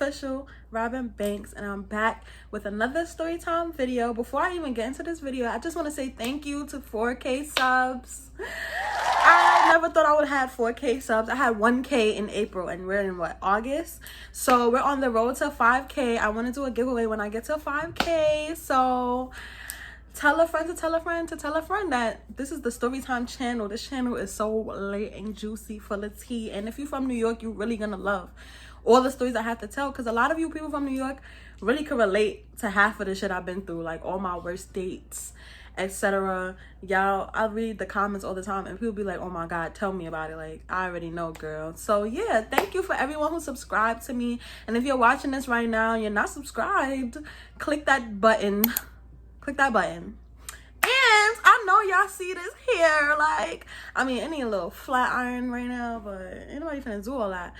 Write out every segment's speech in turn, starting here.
official Robin Banks, and I'm back with another Storytime video. Before I even get into this video, I just want to say thank you to 4K subs. I never thought I would have 4K subs. I had 1K in April, and we're in what, August? So we're on the road to 5K. I want to do a giveaway when I get to 5K. So tell a friend to tell a friend to tell a friend that this is the Storytime channel. This channel is so lit and juicy, full of tea. And if you're from New York, you're really gonna love all the stories I have to tell, because a lot of you people from New York really can relate to half of the shit I've been through, like all my worst dates, etc. Y'all, I read the comments all the time and people be like, oh my god, tell me about it. Like, I already know, girl. So yeah, thank you for everyone who subscribed to me. And if you're watching this right now and you're not subscribed, click that button. Click that button. And I know y'all see this hair, like, I mean, it need a little flat iron right now, but ain't nobody finna do all that.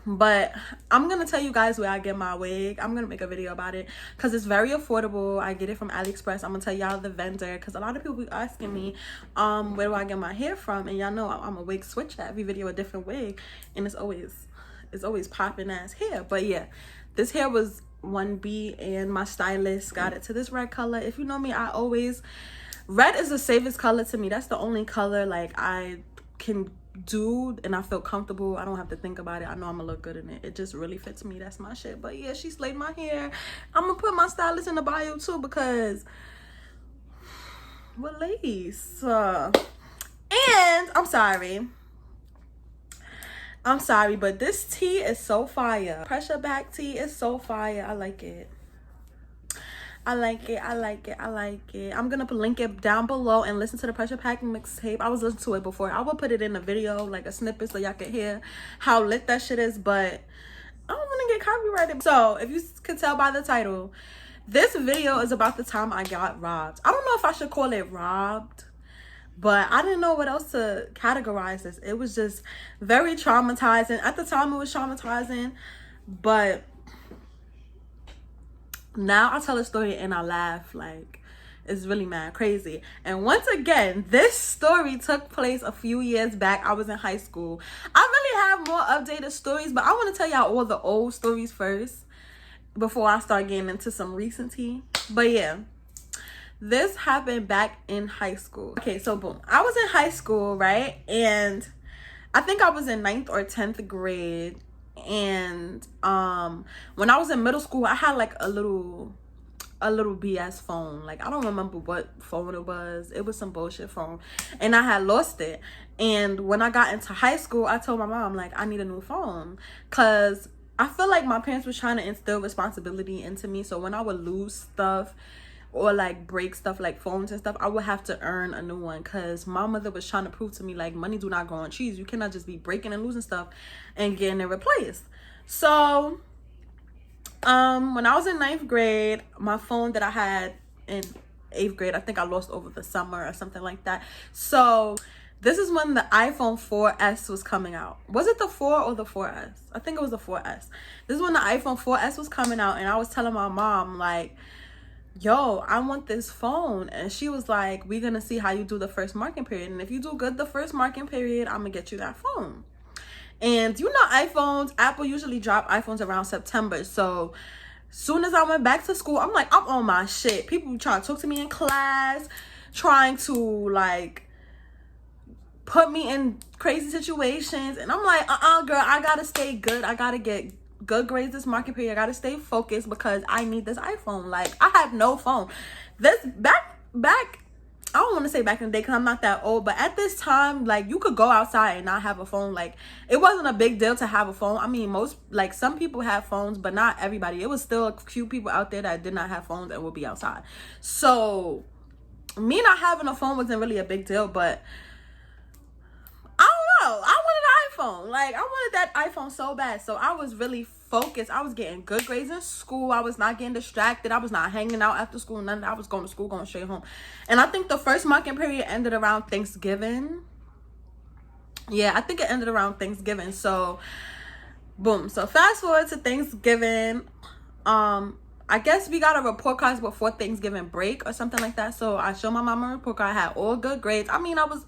But I'm gonna tell you guys where I get my wig. I'm gonna make a video about it because it's very affordable. I get it from AliExpress. I'm gonna tell y'all the vendor, because a lot of people be asking me where do I get my hair from, and y'all know I'm a wig switcher. Every video a different wig, and it's always popping ass hair. But yeah, this hair was 1B, and my stylist got it to this red color. If you know me, red is the safest color to me. That's the only color like I can do and I feel comfortable. I don't have to think about it. I know I'm gonna look good in it. It just really fits me. That's my shit. But yeah, she slayed my hair. I'm gonna put my stylist in the bio too, because what lace? And I'm sorry, but this tea is so fire. Pressure back tea is so fire. I like it. I'm gonna link it down below and listen to the Pressure Pack mixtape. I was listening to it before. I will put it in a video, like a snippet, so y'all can hear how lit that shit is, but I don't want to get copyrighted. So if you could tell by the title, this video is about the time I got robbed. I don't know if I should call it robbed, but I didn't know what else to categorize this. It was just very traumatizing. At the time, it was traumatizing, but now I tell a story and I laugh. Like, it's really mad crazy. And once again, this story took place a few years back. I was in high school. I really have more updated stories, but I want to tell y'all all the old stories first before I start getting into some recent tea. But yeah, this happened back in high school. Okay, so boom, I was in high school, right? And I think I was in 9th or 10th grade. And when I was in middle school, I had like a little BS phone. Like, I don't remember what phone it was. It was some bullshit phone, and I had lost it. And when I got into high school, I told my mom, like, I need a new phone, because I feel like my parents were trying to instill responsibility into me. So when I would lose stuff or like break stuff like phones and stuff, I would have to earn a new one, because my mother was trying to prove to me, like, money do not grow on trees. You cannot just be breaking and losing stuff and getting it replaced. So when I was in 9th grade, my phone that I had in 8th grade, I think I lost over the summer or something like that. So this is when the iPhone 4S was coming out. Was it the 4 or the 4S? I think it was the 4S. This is when the iPhone 4S was coming out, and I was telling my mom, like, yo, I want this phone. And she was like, we're gonna see how you do the first marketing period, and if you do good the first marketing period, I'm gonna get you that phone. And you know, iPhones, Apple usually drop iPhones around September. So soon as I went back to school, I'm like, I'm on my shit. People trying to talk to me in class, trying to like put me in crazy situations, and I'm like, girl, I gotta stay good. I gotta get good grades this market period. I gotta stay focused because I need this iPhone. Like, I have no phone. This back I don't want to say back in the day, because I'm not that old, but at this time, like, you could go outside and not have a phone. Like, it wasn't a big deal to have a phone. I mean, some people have phones, but not everybody. It was still a few people out there that did not have phones and would be outside. So me not having a phone wasn't really a big deal, but I don't know, I wanted an iPhone. Like, I wanted that iPhone so bad. So I was really focused. I was getting good grades in school. I was not getting distracted. I was not hanging out after school. None of that. I was going to school, going straight home. And I think the first marketing period ended around Thanksgiving. Yeah, I think it ended around Thanksgiving. So boom. So fast forward to Thanksgiving. I guess we got a report cards before Thanksgiving break or something like that. So I showed my mama a report card. I had all good grades. I mean, I was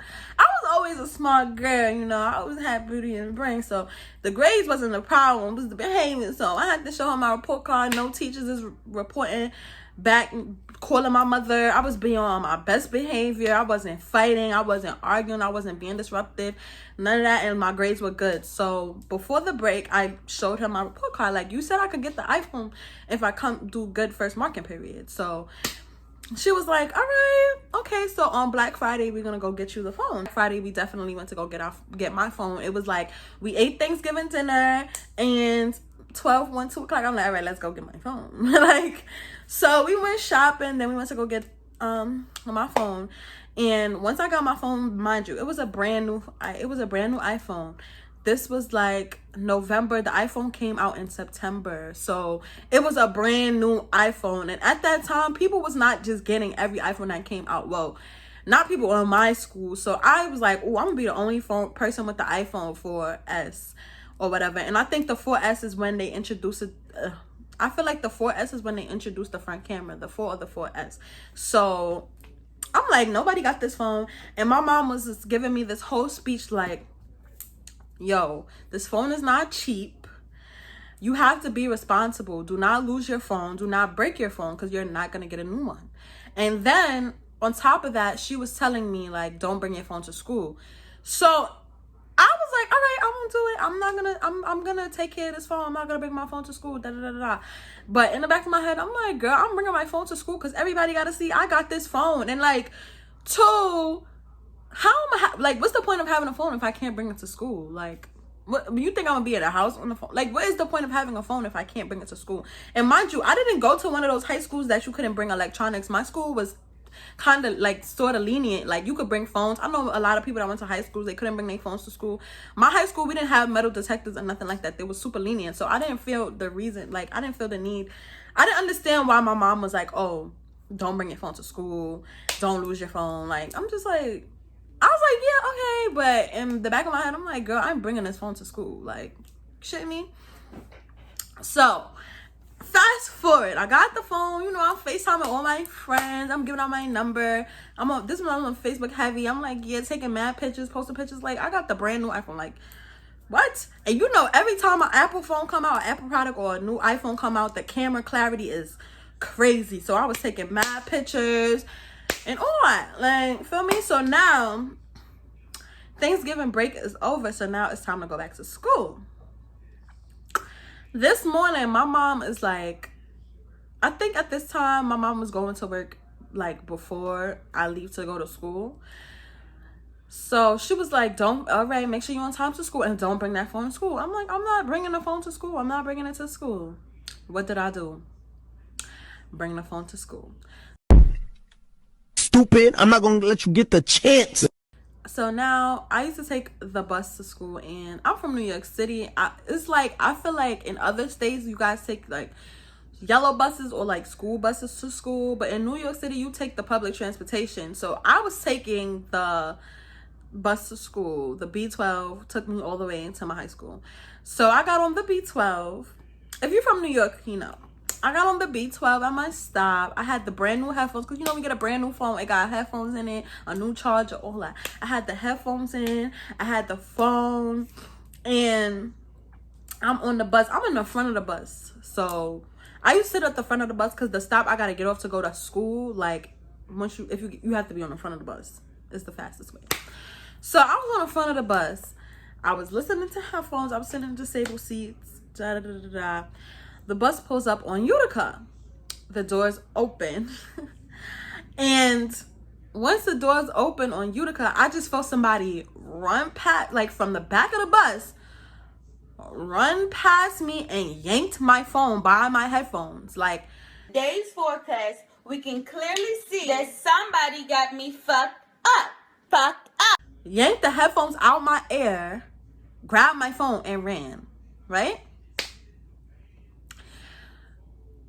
always a smart girl, you know. I always had beauty in the brain. So the grades wasn't the problem, it was the behavior. So I had to show her my report card. No teachers is reporting back, calling my mother. I was being on my best behavior. I wasn't fighting. I wasn't arguing. I wasn't being disruptive. None of that. And my grades were good. So before the break, I showed her my report card. Like, you said I could get the iPhone if I come do good first marking period. So she was like, all right, okay. So on Black Friday, we're gonna go get you the phone. Friday, we definitely went to go get my phone. It was like, we ate Thanksgiving dinner and 2 o'clock. I'm like, all right, let's go get my phone. Like, so we went shopping, then we went to go get my phone. And once I got my phone, mind you, it was a brand new iPhone. This was like November. The iPhone came out in September. So it was a brand new iPhone. And at that time, people was not just getting every iPhone that came out. Well, not people in my school. So I was like, oh, I'm gonna be the only person with the iPhone 4S or whatever. And I think the 4S is when they introduced it. I feel like the 4S is when they introduced the front camera, the 4 or the 4S. So I'm like, nobody got this phone. And my mom was just giving me this whole speech like, yo, this phone is not cheap. You have to be responsible. Do not lose your phone. Do not break your phone because you're not going to get a new one. And then on top of that, she was telling me like, don't bring your phone to school. So I was like, all right, I won't do it. I'm gonna take care of this phone. I'm not gonna bring my phone to school. Da, da, da, da. But in the back of my head, I'm like, girl, I'm bringing my phone to school because everybody gotta see I got this phone. And like, two, how am I like, what's the point of having a phone if I can't bring it to school? Like, what, you think I'm gonna be at a house on the phone? Like, what is the point of having a phone if I can't bring it to school? And mind you, I didn't go to one of those high schools that you couldn't bring electronics. My school was kind of like sort of lenient. Like, you could bring phones. I know a lot of people that went to high schools, they couldn't bring their phones to school. My high school, we didn't have metal detectors or nothing like that. They were super lenient. So I didn't feel the reason, like, I didn't feel the need. I didn't understand why my mom was like, oh, don't bring your phone to school, don't lose your phone. Like, I'm just like, I was like, yeah, okay. But in the back of my head, I'm like, girl, I'm bringing this phone to school. Like, shit me. So fast forward, I got the phone, you know, I'm FaceTiming all my friends, I'm giving out my number, I'm on Facebook heavy, I'm like, yeah, taking mad pictures, posting pictures, like, I got the brand new iPhone, like, what? And you know, every time an Apple phone come out, an Apple product or a new iPhone come out, the camera clarity is crazy. So I was taking mad pictures and all that, like, feel me? So now, Thanksgiving break is over, so now it's time to go back to school. This morning, my mom is like, I think at this time, my mom was going to work like before I leave to go to school. So she was like, all right, make sure you're on time to school and don't bring that phone to school. I'm like, I'm not bringing the phone to school. I'm not bringing it to school. What did I do? Bring the phone to school. Stupid. I'm not going to let you get the chance. So now I used to take the bus to school, and I'm from New York City. It's like, I feel like in other states, you guys take like yellow buses or like school buses to school. But in New York City, you take the public transportation. So I was taking the bus to school. The B12 took me all the way into my high school. So I got on the B12. If you're from New York, you know. I got on the B12 at my stop. I had the brand new headphones, because you know we get a brand new phone, it got headphones in it, a new charger, all that. I had the headphones in, I had the phone, and I'm on the bus. I'm in the front of the bus. So I used to sit at the front of the bus because the stop I gotta get off to go to school, like, once you have to be on the front of the bus. It's the fastest way. So I was on the front of the bus. I was listening to headphones. I was sitting in disabled seats. Da, da, da, da, da. The bus pulls up on Utica. The doors open. And once the doors open on Utica, I just felt somebody run past, like from the back of the bus, run past me and yanked my phone by my headphones. Like, Today's forecast, we can clearly see that somebody got me fucked up. Yanked the headphones out my ear, grabbed my phone and ran, right?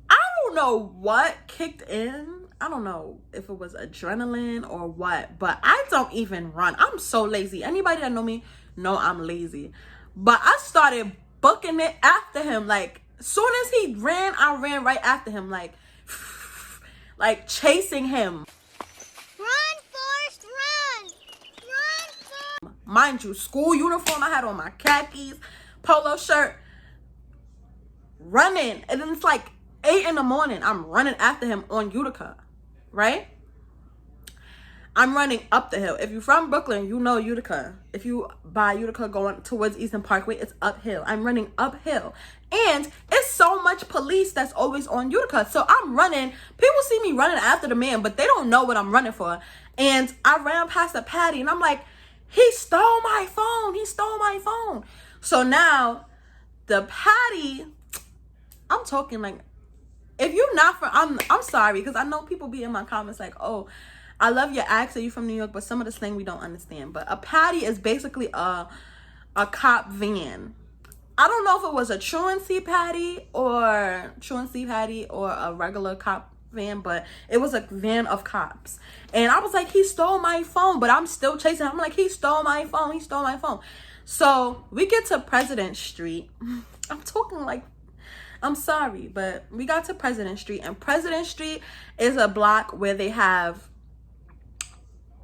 I don't know what kicked in. I don't know if it was adrenaline or what, but I don't even run. I'm so lazy. Anybody that know me know I'm lazy. But I started booking it after him. Like, soon as he ran, I ran right after him, like chasing him. Run, Forrest, run! Run, Forrest! Mind you, school uniform. I had on my khakis, polo shirt, running. And then it's like 8 in the morning. I'm running after him on Utica, right? I'm running up the hill. If you're from Brooklyn, you know Utica. If you buy Utica going towards Eastern Parkway, it's uphill. I'm running uphill. And it's so much police that's always on Utica. So I'm running. People see me running after the man, but they don't know what I'm running for. And I ran past a Patty, and I'm like, he stole my phone. He stole my phone. So now the Patty, I'm talking like, if you're not from, I'm sorry, because I know people be in my comments like, oh, I love your accent, you from New York, but some of the slang we don't understand. But a Patty is basically a cop van. I don't know if it was a truancy Patty or a regular cop van, but it was a van of cops. And I was like, he stole my phone, but I'm still chasing him. I'm like, he stole my phone. He stole my phone. So we get to President Street. I'm talking like, I'm sorry, but we got to President Street, and President Street is a block where they have,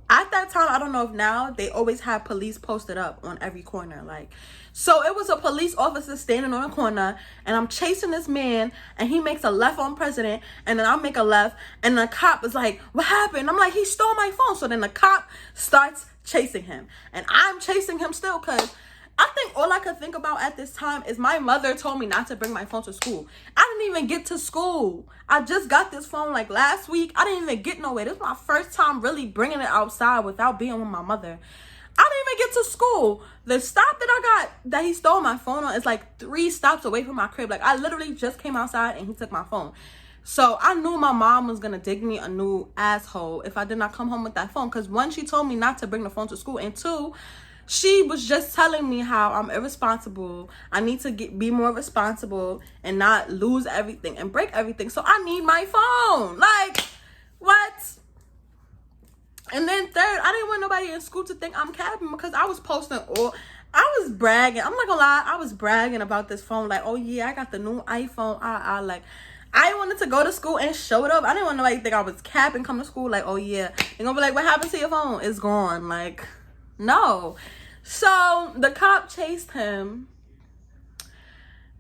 at that time, I don't know if now, they always have police posted up on every corner. Like, so it was a police officer standing on a corner, and I'm chasing this man, and he makes a left on President, and then I make a left, and the cop is like, what happened? I'm like, he stole my phone. So then the cop starts chasing him, and I'm chasing him still, because I think all I could think about at this time is my mother told me not to bring my phone to school. I didn't even get to school. I just got this phone like last week. I didn't even get nowhere. This was my first time really bringing it outside without being with my mother. I didn't even get to school. The stop that I got that he stole my phone on is like 3 stops away from my crib. Like, I literally just came outside and he took my phone. So I knew my mom was going to dig me a new asshole if I did not come home with that phone. Because 1, she told me not to bring the phone to school. And 2, she was just telling me how I'm irresponsible. I need to be more responsible and not lose everything and break everything. So I need my phone. Like, what? And then 3rd, I didn't want nobody in school to think I'm capping, because I was posting all, I was bragging. I'm not gonna lie, I was bragging about this phone. Like, oh yeah, I got the new iPhone. Like, I wanted to go to school and show it up. I didn't want nobody to think I was capping, come to school like, oh yeah. They're gonna be like, what happened to your phone? It's gone. Like, no. So the cop chased him.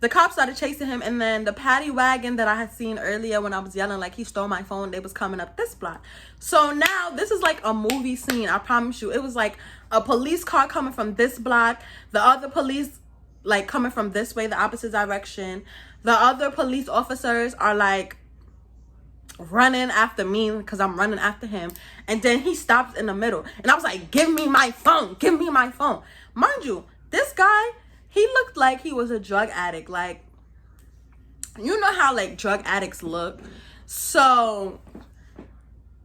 The cop started chasing him, and then the paddy wagon that I had seen earlier when I was yelling like he stole my phone, they was coming up this block. So now this is like a movie scene, I promise you. It was like a police car coming from this block, the other police like coming from this way, the opposite direction. The other police officers are like running after me because I'm running after him, and then he stops in the middle, and I was like, give me my phone, give me my phone. Mind you, this guy, he looked like he was a drug addict. Like, you know how like drug addicts look. So,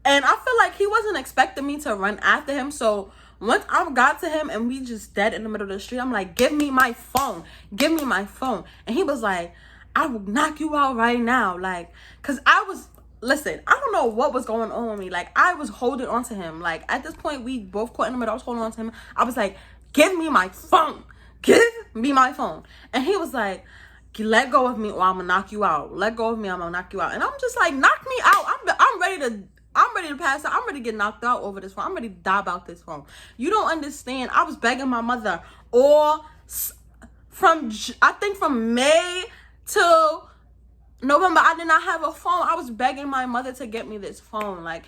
and I feel like he wasn't expecting me to run after him. So once I got to him and we just dead in the middle of the street, I'm like, give me my phone, give me my phone. And he was like, I will knock you out right now. Like, cause I was, listen, I don't know what was going on with me. Like, I was holding on to him. Like, at this point, we both caught in the middle. I was holding on to him. I was like, give me my phone. Give me my phone. And he was like, let go of me or I'm gonna knock you out. Let go of me, I'm gonna knock you out. And I'm just like, knock me out. I'm ready to pass out. I'm ready to get knocked out over this phone. I'm ready to die about this phone. You don't understand. I was begging my mother all from May till November. I did not have a phone. I was begging my mother to get me this phone. Like,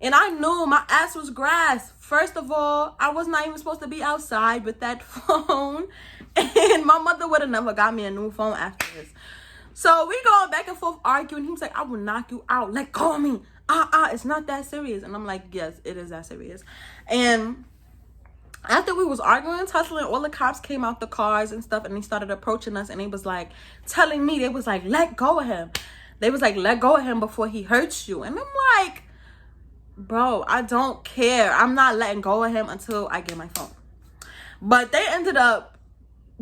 and I knew my ass was grass. First of all, I was not even supposed to be outside with that phone. And my mother would have never got me a new phone after this. So we going back and forth arguing. He was like, I will knock you out. Let go of me. It's not that serious. And I'm like, yes, it is that serious. And after we was arguing and tussling, all the cops came out the cars and stuff, and they started approaching us, and they was like telling me, they was like, let go of him. They was like, let go of him before he hurts you. And I'm like, bro, I don't care. I'm not letting go of him until I get my phone. But they ended up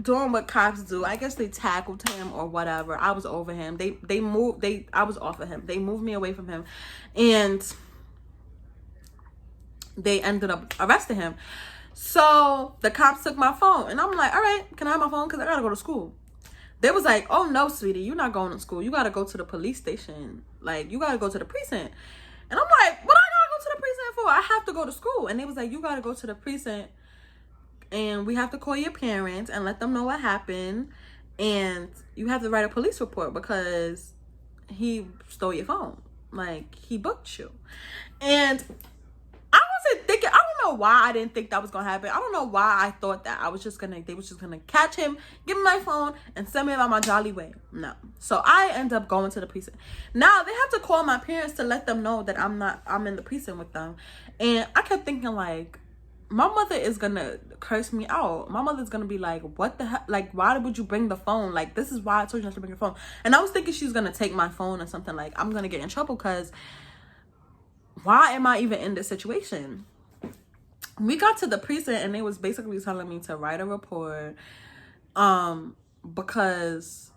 doing what cops do. I guess they tackled him or whatever. I was over him. I was off of him. They moved me away from him, and they ended up arresting him. So the cops took my phone, and I'm like, all right, can I have my phone? Because I gotta go to school. They was like, oh no, sweetie, you're not going to school. You gotta go to the police station. Like, you gotta go to the precinct. And I'm like, what I gotta go to the precinct for? I have to go to school. And they was like, you gotta go to the precinct and we have to call your parents and let them know what happened, and you have to write a police report because he stole your phone. Like, he booked you. And I wasn't thinking, I don't know why I didn't think that was gonna happen. I don't know why I thought that they was just gonna catch him, give me my phone, and send me about my jolly way. No. So I end up going to the precinct. Now they have to call my parents to let them know that I'm in the precinct with them. And I kept thinking, like, my mother is gonna curse me out. My mother's gonna be like, what the hell? Like, why would you bring the phone? Like, this is why I told you not to bring your phone. And I was thinking she's gonna take my phone or something. Like, I'm gonna get in trouble because why am I even in this situation? We got to the precinct and they was basically telling me to write a report because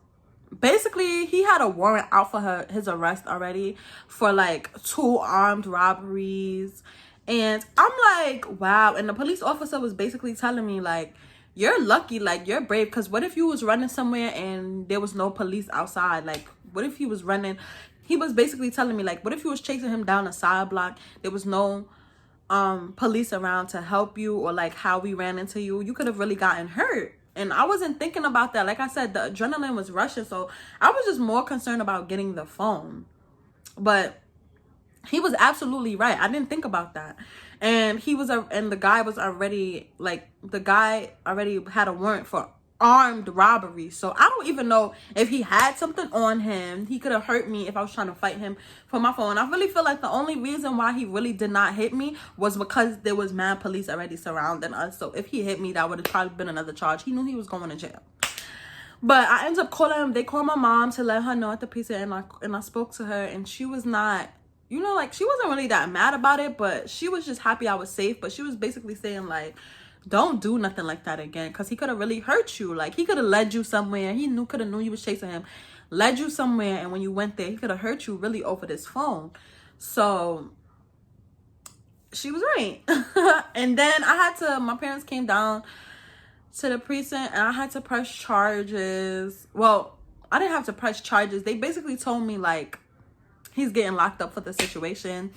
basically he had a warrant out for his arrest already for like 2 armed robberies. And I'm like, wow. And the police officer was basically telling me, like, you're lucky, like, you're brave, because what if you was running somewhere and there was no police outside? Like, what if he was running? He was basically telling me, like, what if you was chasing him down a side block, there was no police around to help you, or like how we ran into you, you could have really gotten hurt. And I wasn't thinking about that. Like I said, the adrenaline was rushing, so I was just more concerned about getting the phone. But he was absolutely right. I didn't think about that. And the guy was already, like, the guy already had a warrant for armed robbery. So I don't even know if he had something on him. He could have hurt me if I was trying to fight him for my phone. I really feel like the only reason why he really did not hit me was because there was mad police already surrounding us. So if he hit me, that would have probably been another charge. He knew he was going to jail. But I ended up calling him. They called my mom to let her know at the precinct, and I spoke to her, and she was not, you know, like, she wasn't really that mad about it, but she was just happy I was safe. But she was basically saying, like, don't do nothing like that again, because he could have really hurt you. Like, he could have led you somewhere. He could have knew you was chasing him, led you somewhere, and when you went there, he could have hurt you really over this phone. So she was right. And then my parents came down to the precinct, and I had to press charges. Well, I didn't have to press charges. They basically told me, like, he's getting locked up for the situation.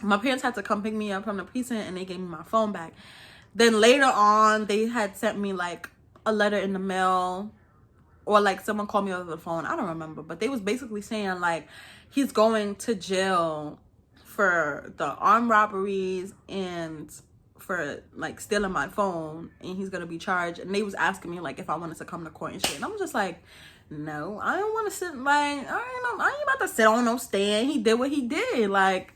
My parents had to come pick me up from the precinct, and they gave me my phone back. Then later on, they had sent me, like, a letter in the mail, or, like, someone called me over the phone. I don't remember. But they was basically saying, like, he's going to jail for the armed robberies and for, like, stealing my phone. And he's going to be charged. And they was asking me, like, if I wanted to come to court and shit. And I'm just like, no, I don't want to sit, like, I ain't about to sit on no stand. He did what he did. Like,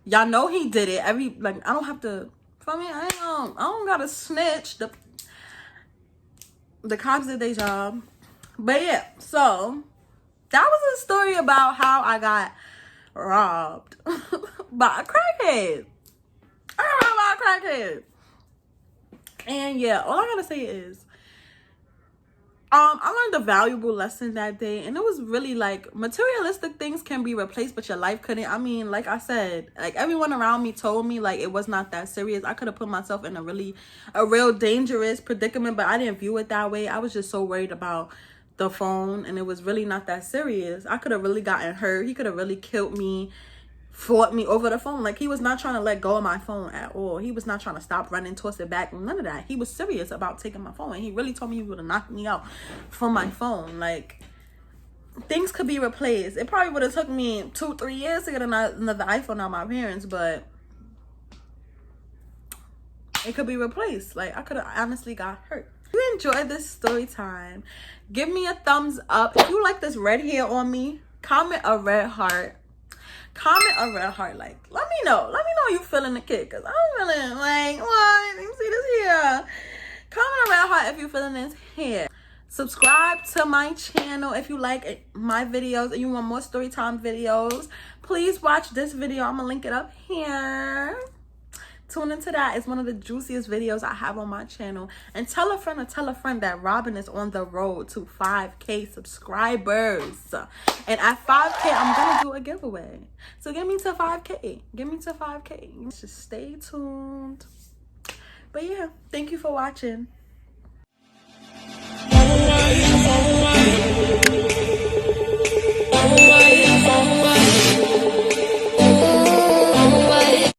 y'all know he did it. I don't have to... For me, I don't gotta snitch. The cops did their job. But yeah, so that was a story about how I got robbed by a crackhead. I got robbed by a crackhead. And yeah, all I gotta say is, I learned a valuable lesson that day, and it was really, like, materialistic things can be replaced, but your life couldn't. I mean, like I said, like, everyone around me told me, like, it was not that serious. I could have put myself in a real dangerous predicament, but I didn't view it that way. I was just so worried about the phone, and it was really not that serious. I could have really gotten hurt. He could have really killed me, fought me over the phone. Like, he was not trying to let go of my phone at all. He was not trying to stop running, toss it back, none of that. He was serious about taking my phone, and he really told me he would have knocked me out for my phone. Like, things could be replaced. It probably would have took me 2-3 years to get another iPhone out of my parents, but it could be replaced. Like, I could have honestly got hurt. If you enjoyed this story time, give me a thumbs up. If you like this red hair on me, comment a red heart. Comment a red heart. Like, let me know you feeling the kick, because I'm feeling like, what? You see this here? Comment a red heart if you feeling this here. Subscribe to my channel if you like my videos and you want more story time videos. Please watch this video. I'm gonna link it up here. Tune into that. It's one of the juiciest videos I have on my channel. And tell a friend that Robin is on the road to 5K subscribers. And at 5K, I'm going to do a giveaway. So get me to 5K. Get me to 5K. Just stay tuned. But yeah, thank you for watching.